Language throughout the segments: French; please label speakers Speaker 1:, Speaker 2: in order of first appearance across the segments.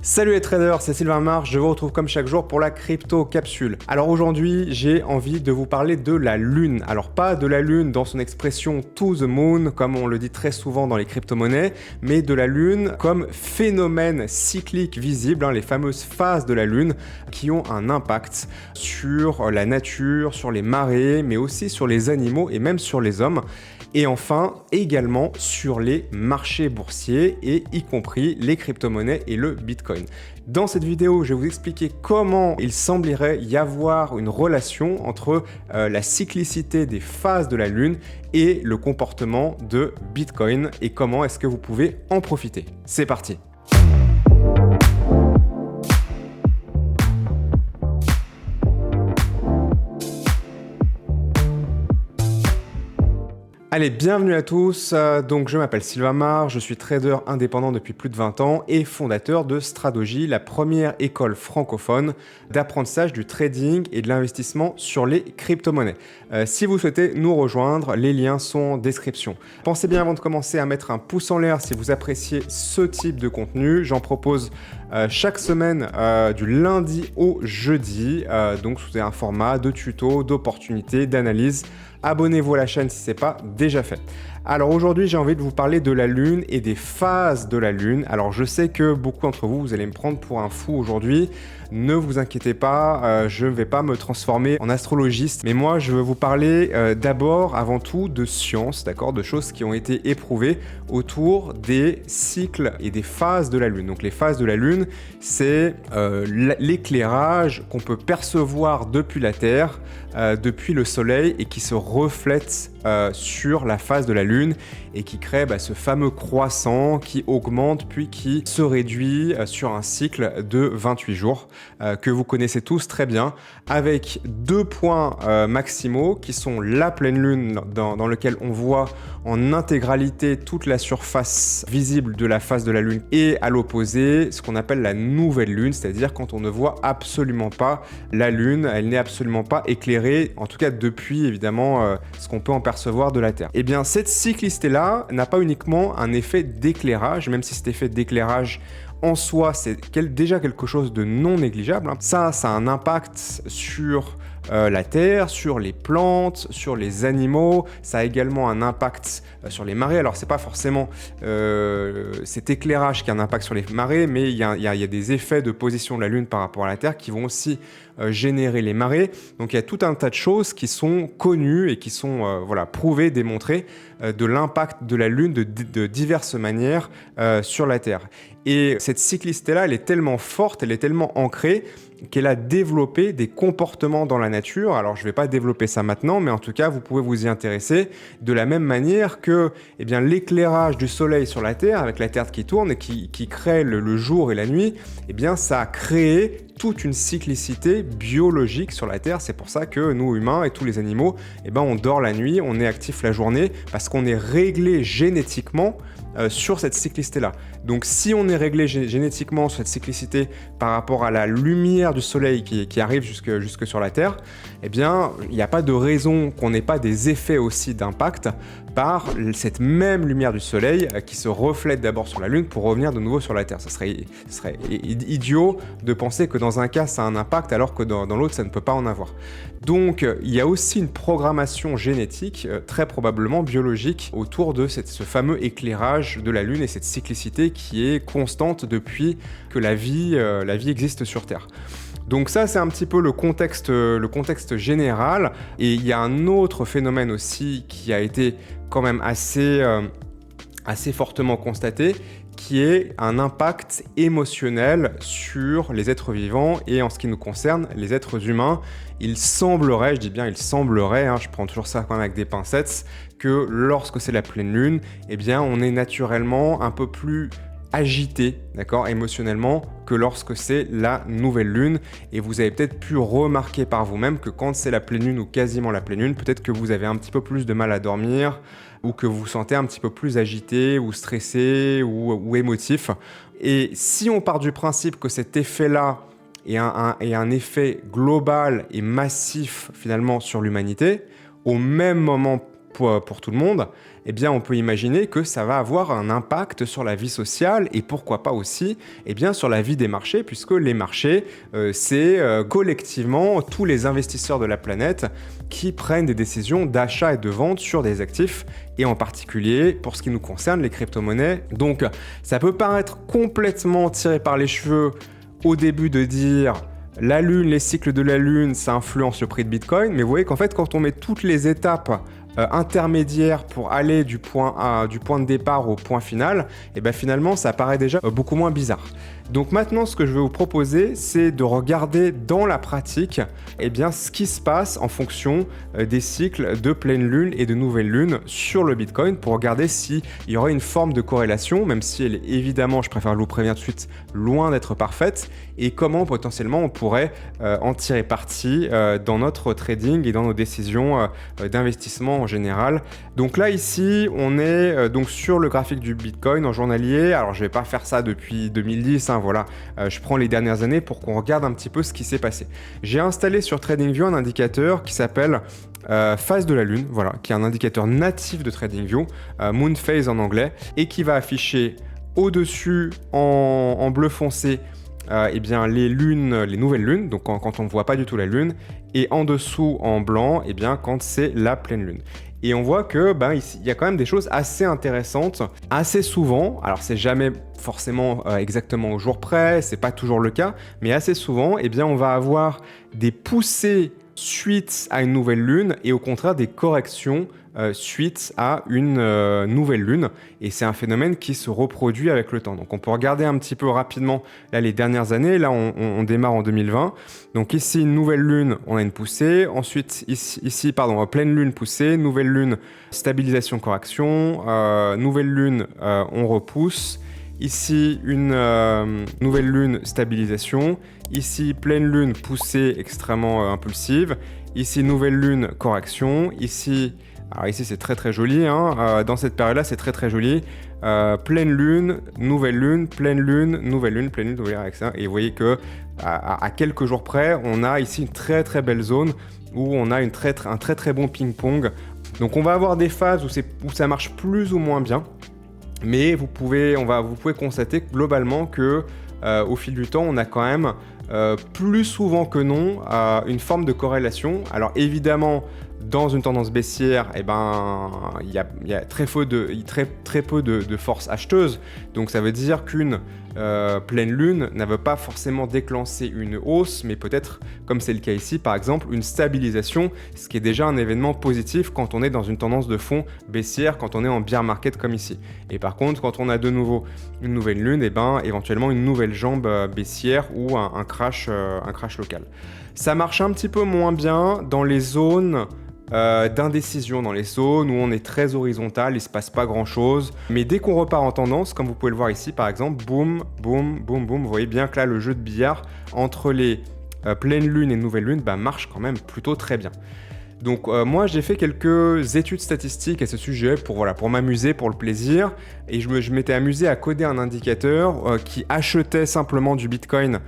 Speaker 1: Salut les traders, c'est Sylvain Marche, je vous retrouve comme chaque jour pour la crypto capsule. Alors aujourd'hui, j'ai envie de vous parler de la lune. Alors pas de la lune dans son expression to the moon, comme on le dit très souvent dans les crypto-monnaies, mais de la lune comme phénomène cyclique visible, les fameuses phases de la lune qui ont un impact sur la nature, sur les marées, mais aussi sur les animaux et même sur les hommes. Et enfin, également sur les marchés boursiers et y compris les crypto-monnaies et le Bitcoin. Dans cette vidéo, je vais vous expliquer comment il semblerait y avoir une relation entre la cyclicité des phases de la Lune et le comportement de Bitcoin et comment est-ce que vous pouvez en profiter. C'est parti! Allez, bienvenue à tous. Donc, je m'appelle Sylvain Marche, je suis trader indépendant depuis plus de 20 ans et fondateur de Stradogy, la première école francophone d'apprentissage du trading et de l'investissement sur les crypto-monnaies. Si vous souhaitez nous rejoindre, les liens sont en description. Pensez bien avant de commencer à mettre un pouce en l'air si vous appréciez ce type de contenu. J'en propose chaque semaine du lundi au jeudi, donc sous un format de tuto, d'opportunités, d'analyse. Abonnez-vous à la chaîne si ce n'est pas déjà fait. Alors aujourd'hui, j'ai envie de vous parler de la Lune et des phases de la Lune. Alors je sais que beaucoup d'entre vous, vous allez me prendre pour un fou aujourd'hui. Ne vous inquiétez pas, je ne vais pas me transformer en astrologiste. Mais moi, je veux vous parler d'abord, avant tout, de science, d'accord, de choses qui ont été éprouvées autour des cycles et des phases de la Lune. Donc les phases de la Lune, c'est l'éclairage qu'on peut percevoir depuis la Terre, depuis le Soleil et qui se reflète sur la face de la Lune et qui crée ce fameux croissant qui augmente puis qui se réduit sur un cycle de 28 jours que vous connaissez tous très bien, avec deux points maximaux qui sont la pleine Lune dans lequel on voit en intégralité toute la surface visible de la face de la Lune et à l'opposé ce qu'on appelle la nouvelle Lune, c'est-à-dire quand on ne voit absolument pas la Lune, elle n'est absolument pas éclairée, en tout cas depuis évidemment ce qu'on peut en percevoir de la Terre. Et bien cette cyclicité-là n'a pas uniquement un effet d'éclairage, même si cet effet d'éclairage en soi, c'est déjà quelque chose de non négligeable. Ça a un impact sur la terre, sur les plantes, sur les animaux. Ça a également un impact sur les marées. Alors, c'est pas forcément cet éclairage qui a un impact sur les marées, mais il y a des effets de position de la Lune par rapport à la Terre qui vont aussi générer les marées. Donc, il y a tout un tas de choses qui sont connues et qui sont prouvées, démontrées de l'impact de la Lune de diverses manières sur la Terre. Et cette cyclicité-là, elle est tellement forte, elle est tellement ancrée qu'elle a développé des comportements dans la nature. Alors, je ne vais pas développer ça maintenant, mais en tout cas, vous pouvez vous y intéresser de la même manière que l'éclairage du soleil sur la Terre, avec la Terre qui tourne et qui crée le jour et la nuit, ça a créé toute une cyclicité biologique sur la Terre. C'est pour ça que nous, humains et tous les animaux, on dort la nuit, on est actif la journée, parce qu'on est réglé génétiquement sur cette cyclicité-là. Donc si on est réglé génétiquement sur cette cyclicité par rapport à la lumière du soleil qui arrive jusque sur la Terre, il n'y a pas de raison qu'on n'ait pas des effets aussi d'impact par cette même lumière du soleil qui se reflète d'abord sur la Lune pour revenir de nouveau sur la Terre. Ce serait idiot de penser que dans un cas ça a un impact alors que dans l'autre ça ne peut pas en avoir. Donc il y a aussi une programmation génétique, très probablement biologique, autour de ce fameux éclairage de la Lune et cette cyclicité qui est constante depuis que la vie existe sur Terre. Donc ça, c'est un petit peu le contexte général. Et il y a un autre phénomène aussi qui a été quand même assez fortement constaté, qui est un impact émotionnel sur les êtres vivants et en ce qui nous concerne, les êtres humains. Il semblerait, je dis bien il semblerait, je prends toujours ça quand même avec des pincettes, que lorsque c'est la pleine lune, on est naturellement un peu plus agité, d'accord, émotionnellement, que lorsque c'est la nouvelle lune. Et vous avez peut-être pu remarquer par vous-même que quand c'est la pleine lune ou quasiment la pleine lune, peut-être que vous avez un petit peu plus de mal à dormir ou que vous vous sentez un petit peu plus agité ou stressé ou émotif. Et si on part du principe que cet effet-là est un effet global et massif finalement sur l'humanité, au même moment pour tout le monde, eh bien, on peut imaginer que ça va avoir un impact sur la vie sociale et pourquoi pas aussi eh bien, sur la vie des marchés, puisque les marchés, c'est collectivement tous les investisseurs de la planète qui prennent des décisions d'achat et de vente sur des actifs, et en particulier pour ce qui nous concerne, les crypto-monnaies. Donc, ça peut paraître complètement tiré par les cheveux au début de dire la Lune, les cycles de la Lune, ça influence le prix de Bitcoin, mais vous voyez qu'en fait, quand on met toutes les étapes intermédiaire pour aller du point de départ au point final, et bien finalement ça paraît déjà beaucoup moins bizarre. Donc maintenant ce que je vais vous proposer, c'est de regarder dans la pratique eh bien, ce qui se passe en fonction des cycles de pleine lune et de nouvelle lune sur le Bitcoin pour regarder s'il y aurait une forme de corrélation, même si elle est évidemment, je préfère vous prévenir tout de suite, loin d'être parfaite, et comment potentiellement on pourrait en tirer parti dans notre trading et dans nos décisions d'investissement en général. Donc là ici on est donc sur le graphique du Bitcoin en journalier. Alors je vais pas faire ça depuis 2010, voilà, je prends les dernières années pour qu'on regarde un petit peu ce qui s'est passé. J'ai installé sur TradingView un indicateur qui s'appelle phase de la lune, voilà, qui est un indicateur natif de TradingView, Moon Phase en anglais, et qui va afficher au-dessus en bleu foncé eh bien, les nouvelles lunes, donc quand on ne voit pas du tout la lune, et en dessous en blanc, eh bien, quand c'est la pleine lune. Et on voit que ici, il y a quand même des choses assez intéressantes, assez souvent. Alors c'est jamais forcément exactement au jour près, c'est pas toujours le cas, mais assez souvent, eh bien, on va avoir des poussées suite à une nouvelle lune et au contraire des corrections suite à une nouvelle lune, et c'est un phénomène qui se reproduit avec le temps. Donc on peut regarder un petit peu rapidement là les dernières années. Là on démarre en 2020, donc ici une nouvelle lune, on a une poussée, ensuite ici pleine lune, poussée, nouvelle lune, stabilisation, correction, nouvelle lune, on repousse. Ici, une nouvelle lune, stabilisation. Ici, pleine lune, poussée extrêmement impulsive. Ici, nouvelle lune, correction. Ici, c'est très très joli. Dans cette période-là, c'est très très joli. Pleine lune, nouvelle lune, pleine lune, nouvelle lune, pleine lune, vous voyez avec ça. Et vous voyez que à quelques jours près, on a ici une très très belle zone où on a un très très bon ping-pong. Donc, on va avoir des phases où ça marche plus ou moins bien. Mais vous pouvez constater globalement que au fil du temps, on a quand même plus souvent que non une forme de corrélation. Alors évidemment, dans une tendance baissière, il y a très peu de force acheteuse. Donc ça veut dire qu'une pleine lune ne veut pas forcément déclencher une hausse, mais peut-être, comme c'est le cas ici, par exemple, une stabilisation, ce qui est déjà un événement positif quand on est dans une tendance de fond baissière, quand on est en bear market comme ici. Et par contre, quand on a de nouveau une nouvelle lune, éventuellement une nouvelle jambe baissière ou un crash local. Ça marche un petit peu moins bien dans les zones d'indécision, dans les zones où on est très horizontal, il ne se passe pas grand chose, mais dès qu'on repart en tendance, comme vous pouvez le voir ici par exemple, boum, boum, boum, boum, vous voyez bien que là le jeu de billard entre les pleines lunes et nouvelles lunes marche quand même plutôt très bien. Donc moi j'ai fait quelques études statistiques à ce sujet pour m'amuser, pour le plaisir, et je m'étais amusé à coder un indicateur qui achetait simplement du Bitcoin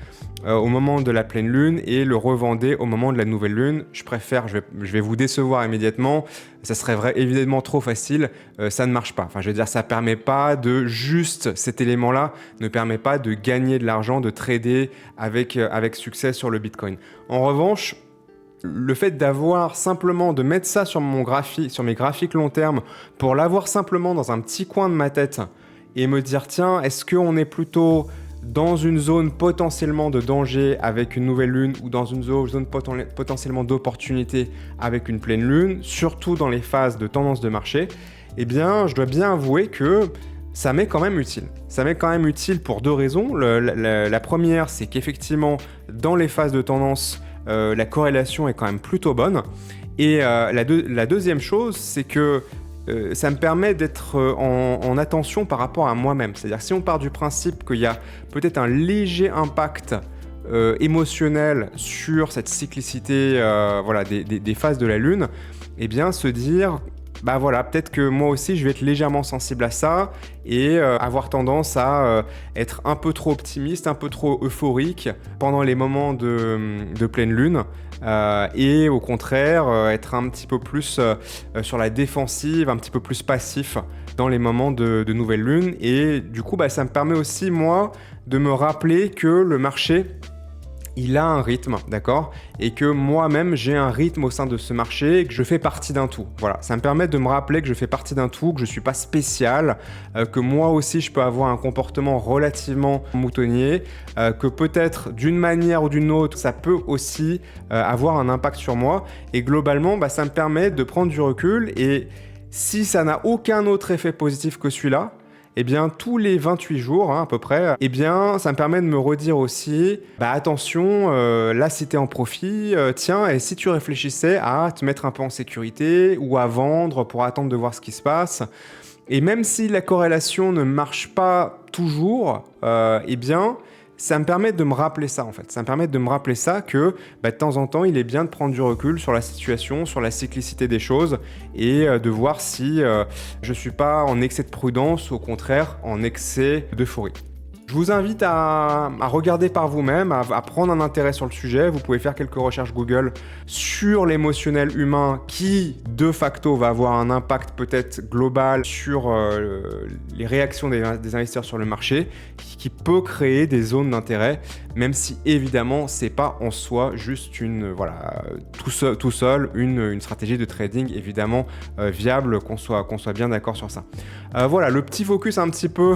Speaker 1: au moment de la pleine lune et le revendait au moment de la nouvelle lune. Je vais vous décevoir immédiatement, ça serait évidemment trop facile, ça ne marche pas. Enfin je veux dire, ça permet pas de juste, cet élément-là ne permet pas de gagner de l'argent, de trader avec succès sur le Bitcoin. En revanche, le fait de mettre ça sur mes graphiques long terme, pour l'avoir simplement dans un petit coin de ma tête et me dire tiens, est-ce qu'on est plutôt dans une zone potentiellement de danger avec une nouvelle lune ou dans une zone potentiellement d'opportunité avec une pleine lune, surtout dans les phases de tendance de marché, eh bien, je dois bien avouer que ça m'est quand même utile. Ça m'est quand même utile pour deux raisons. La première, c'est qu'effectivement, dans les phases de tendance, la corrélation est quand même plutôt bonne. Et la deuxième chose, c'est que ça me permet d'être en attention par rapport à moi-même. C'est-à-dire si on part du principe qu'il y a peut-être un léger impact émotionnel sur cette cyclicité des phases de la Lune, eh bien se dire bah voilà, peut-être que moi aussi je vais être légèrement sensible à ça et avoir tendance à être un peu trop optimiste, un peu trop euphorique pendant les moments de pleine lune et au contraire être un petit peu plus sur la défensive, un petit peu plus passif dans les moments de nouvelle lune. Et du coup, bah, ça me permet aussi, moi, de me rappeler que le marché, il a un rythme, d'accord? Et que moi-même, j'ai un rythme au sein de ce marché et que je fais partie d'un tout. Voilà, ça me permet de me rappeler que je fais partie d'un tout, que je ne suis pas spécial, que moi aussi, je peux avoir un comportement relativement moutonnier, que peut-être d'une manière ou d'une autre, ça peut aussi avoir un impact sur moi. Et globalement, bah, ça me permet de prendre du recul et si ça n'a aucun autre effet positif que celui-là, eh bien, tous les 28 jours, hein, à peu près, eh bien, ça me permet de me redire aussi, bah attention, là, si t'es en profit, tiens, et si tu réfléchissais à te mettre un peu en sécurité ou à vendre pour attendre de voir ce qui se passe. Et même si la corrélation ne marche pas toujours, eh bien, ça me permet de me rappeler ça en fait. Ça me permet de me rappeler ça que bah, de temps en temps, il est bien de prendre du recul sur la situation, sur la cyclicité des choses et de voir si je ne suis pas en excès de prudence ou au contraire en excès d'euphorie. Je vous invite à regarder par vous-même, à prendre un intérêt sur le sujet. Vous pouvez faire quelques recherches Google sur l'émotionnel humain qui, de facto, va avoir un impact peut-être global sur les réactions des investisseurs sur le marché, qui peut créer des zones d'intérêt, même si évidemment, c'est pas en soi juste tout seul une stratégie de trading évidemment viable, qu'on soit bien d'accord sur ça. Voilà, le petit focus un petit peu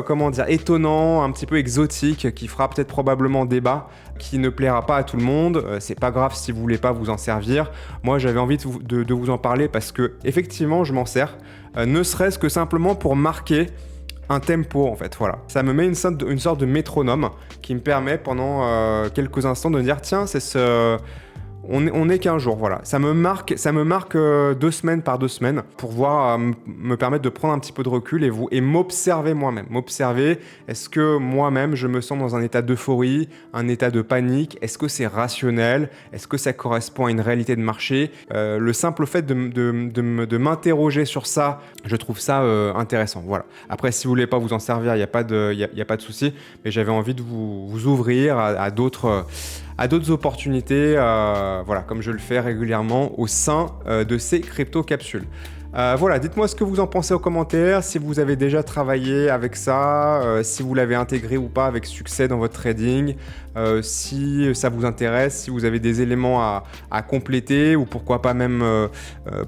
Speaker 1: comment dire, étonnant, un petit peu exotique, qui fera peut-être probablement débat, qui ne plaira pas à tout le monde. C'est pas grave si vous voulez pas vous en servir. Moi, j'avais envie de vous en parler parce que effectivement, je m'en sers, ne serait-ce que simplement pour marquer un tempo en fait, voilà. Ça me met une sorte de métronome qui me permet pendant quelques instants de me dire tiens, on est qu'un jour, voilà. Ça me marque 2 semaines par 2 semaines pour me permettre de prendre un petit peu de recul et m'observer moi-même. M'observer, est-ce que moi-même je me sens dans un état d'euphorie, un état de panique? Est-ce que c'est rationnel? Est-ce que ça correspond à une réalité de marché? Le simple fait de m'interroger sur ça, je trouve ça intéressant, voilà. Après, si vous voulez pas vous en servir, il n'y a pas de souci, mais j'avais envie de vous ouvrir à d'autres opportunités, voilà, comme je le fais régulièrement au sein de ces crypto-capsules. Voilà, dites-moi ce que vous en pensez aux commentaires, si vous avez déjà travaillé avec ça, si vous l'avez intégré ou pas avec succès dans votre trading, si ça vous intéresse, si vous avez des éléments à compléter ou pourquoi pas même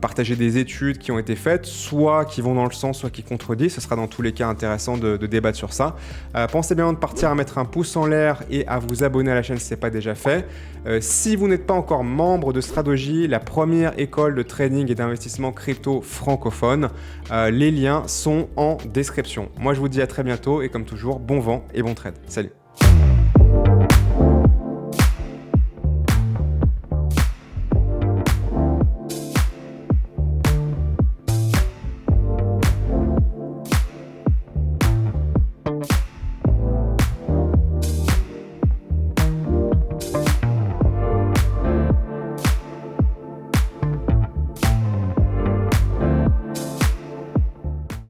Speaker 1: partager des études qui ont été faites, soit qui vont dans le sens, soit qui contredisent. Ce sera dans tous les cas intéressant de débattre sur ça. Pensez bien de partir à mettre un pouce en l'air et à vous abonner à la chaîne si ce n'est pas déjà fait. Si vous n'êtes pas encore membre de Stradogy, la première école de trading et d'investissement crypto francophone, les liens sont en description. Moi, je vous dis à très bientôt et comme toujours, bon vent et bon trade. Salut!